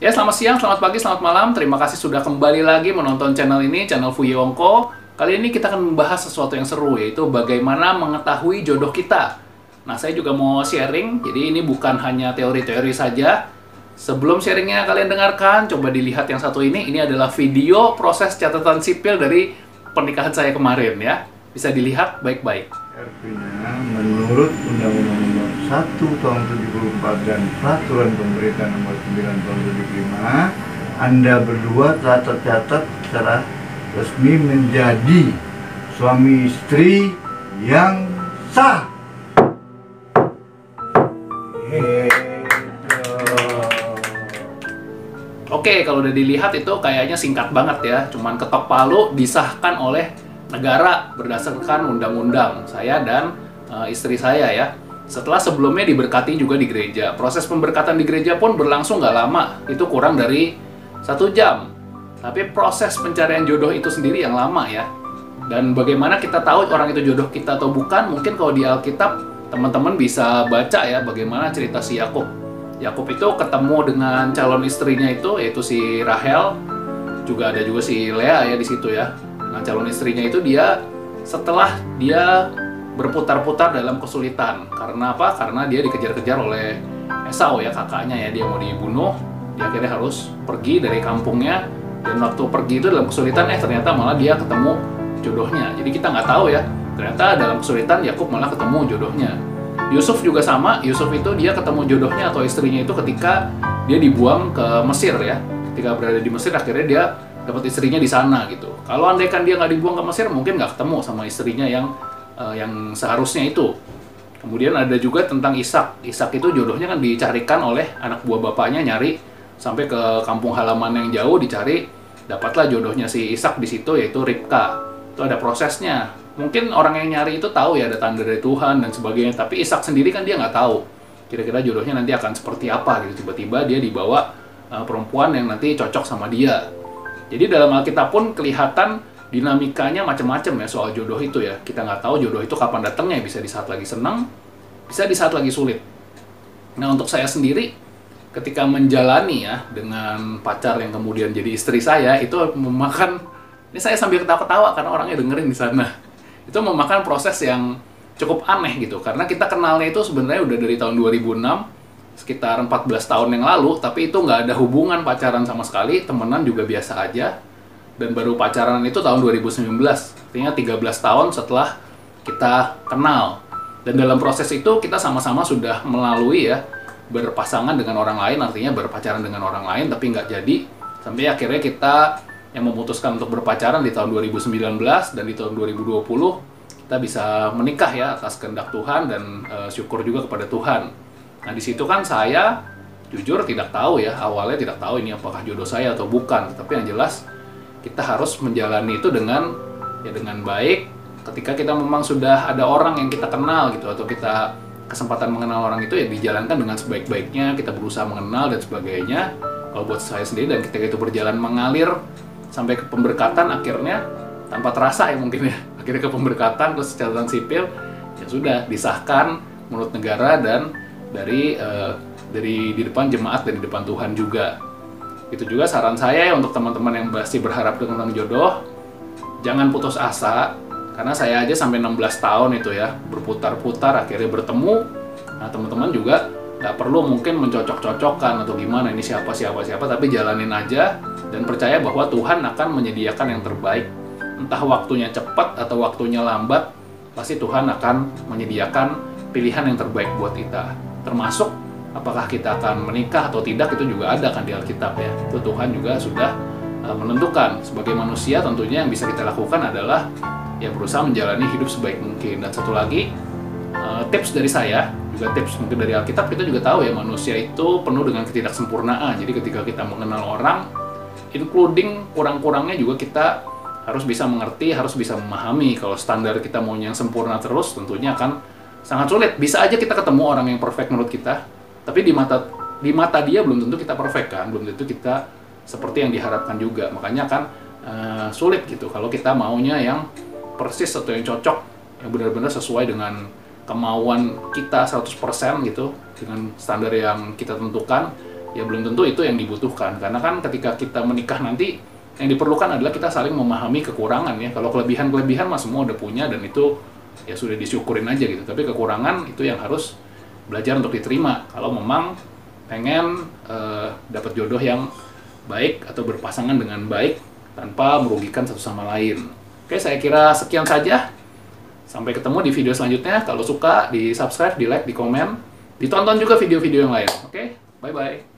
Ya, selamat siang, selamat pagi, selamat malam. Terima kasih sudah kembali lagi menonton channel ini, channel Fuyewongko. Kali ini kita akan membahas sesuatu yang seru, yaitu bagaimana mengetahui jodoh kita. Nah, saya juga mau sharing, jadi ini bukan hanya teori-teori saja. Sebelum sharingnya kalian dengarkan, coba dilihat yang satu ini. Ini adalah video proses catatan sipil dari pernikahan saya kemarin ya. Bisa dilihat baik-baik. Artinya, menurut Undang-Undang Nomor 1 Tahun 74 dan Peraturan Pemerintah Nomor 9 Tahun 75, Anda berdua telah tercatat secara resmi menjadi suami istri yang sah. Oke, kalau udah dilihat itu kayaknya singkat banget ya. Cuman ketok palu disahkan oleh negara berdasarkan undang-undang saya dan istri saya ya. Setelah sebelumnya diberkati juga di gereja. Proses pemberkatan di gereja pun berlangsung nggak lama. Itu kurang dari 1 jam. Tapi proses pencarian jodoh itu sendiri yang lama ya. Dan bagaimana kita tahu orang itu jodoh kita atau bukan? Mungkin kalau di Alkitab teman-teman bisa baca ya bagaimana cerita si Yakub. Yakub itu ketemu dengan calon istrinya itu, yaitu si Rahel, juga ada juga si Lea ya di situ ya. Nah, calon istrinya itu dia setelah dia berputar-putar dalam kesulitan. Karena apa? Karena dia dikejar-kejar oleh Esau ya, kakaknya ya. Dia mau dibunuh, dia akhirnya harus pergi dari kampungnya. Dan waktu pergi itu dalam kesulitan, ternyata malah dia ketemu jodohnya. Jadi kita nggak tahu ya, ternyata dalam kesulitan Yakub malah ketemu jodohnya. Yusuf juga sama. Yusuf itu dia ketemu jodohnya atau istrinya itu ketika dia dibuang ke Mesir ya. Ketika berada di Mesir akhirnya dia dapat istrinya di sana gitu. Kalau andaikan dia nggak dibuang ke Mesir mungkin nggak ketemu sama istrinya yang seharusnya itu. Kemudian ada juga tentang Ishak. Ishak itu jodohnya kan dicarikan oleh anak buah bapaknya, nyari sampai ke kampung halaman yang jauh dicari, dapatlah jodohnya si Ishak di situ yaitu Ribka. Itu ada prosesnya. Mungkin orang yang nyari itu tahu ya ada tanda dari Tuhan dan sebagainya, tapi Ishak sendiri kan dia nggak tahu kira-kira jodohnya nanti akan seperti apa gitu. Tiba-tiba dia dibawa perempuan yang nanti cocok sama dia. Jadi dalam Alkitab pun kelihatan dinamikanya macam-macam ya soal jodoh itu ya. Kita nggak tahu jodoh itu kapan datangnya, bisa di saat lagi senang, bisa di saat lagi sulit. Nah, untuk saya sendiri ketika menjalani ya dengan pacar yang kemudian jadi istri saya, itu memakan, ini saya sambil ketawa-ketawa karena orangnya dengerin di sana. Itu memakan proses yang cukup aneh gitu, karena kita kenalnya itu sebenarnya udah dari tahun 2006, sekitar 14 tahun yang lalu, tapi itu nggak ada hubungan pacaran sama sekali, temenan juga biasa aja, dan baru pacaran itu tahun 2019, artinya 13 tahun setelah kita kenal. Dan dalam proses itu kita sama-sama sudah melalui ya, berpasangan dengan orang lain, artinya berpacaran dengan orang lain, tapi nggak jadi, sampai akhirnya kita yang memutuskan untuk berpacaran di tahun 2019 dan di tahun 2020 kita bisa menikah ya atas kehendak Tuhan dan syukur juga kepada Tuhan. Nah, di situ kan saya jujur tidak tahu ya, awalnya tidak tahu ini apakah jodoh saya atau bukan, tapi yang jelas kita harus menjalani itu dengan baik. Ketika kita memang sudah ada orang yang kita kenal gitu, atau kita kesempatan mengenal orang itu ya dijalankan dengan sebaik-baiknya, kita berusaha mengenal dan sebagainya. Kalau buat saya sendiri dan ketika itu berjalan mengalir sampai ke pemberkatan, akhirnya tanpa terasa ya mungkin ya, akhirnya ke pemberkatan terus catatan sipil ya sudah disahkan menurut negara dan dari di depan jemaat dan di depan Tuhan juga. Itu juga saran saya ya untuk teman-teman yang masih berharap tentang jodoh, jangan putus asa, karena saya aja sampai 16 tahun itu ya berputar-putar akhirnya bertemu. Nah, teman-teman juga nggak perlu mungkin mencocok-cocokkan atau gimana ini siapa, tapi jalanin aja dan percaya bahwa Tuhan akan menyediakan yang terbaik. Entah waktunya cepat atau waktunya lambat, pasti Tuhan akan menyediakan pilihan yang terbaik buat kita. Termasuk apakah kita akan menikah atau tidak, itu juga ada kan di Alkitab ya. Itu Tuhan juga sudah menentukan. Sebagai manusia tentunya yang bisa kita lakukan adalah ya berusaha menjalani hidup sebaik mungkin. Dan satu lagi, tips dari saya, juga tips mungkin dari Alkitab, kita juga tahu ya manusia itu penuh dengan ketidaksempurnaan. Jadi ketika kita mengenal orang, including kurang-kurangnya juga kita harus bisa mengerti, harus bisa memahami. Kalau standar kita maunya yang sempurna terus, tentunya akan sangat sulit. Bisa aja kita ketemu orang yang perfect menurut kita, tapi di mata dia belum tentu kita perfect kan, belum tentu kita seperti yang diharapkan juga. Makanya kan sulit gitu kalau kita maunya yang persis atau yang cocok, yang benar-benar sesuai dengan kemauan kita 100% gitu, dengan standar yang kita tentukan. ya belum tentu itu yang dibutuhkan. Karena kan ketika kita menikah nanti, yang diperlukan adalah kita saling memahami kekurangan ya. Kalau kelebihan-kelebihan mah semua udah punya dan itu ya sudah disyukurin aja gitu. Tapi kekurangan itu yang harus belajar untuk diterima. Kalau memang pengen dapat jodoh yang baik atau berpasangan dengan baik tanpa merugikan satu sama lain. Oke, saya kira sekian saja. Sampai ketemu di video selanjutnya. Kalau suka, di subscribe, di like, di komen. Ditonton juga video-video yang lain. Oke, bye-bye.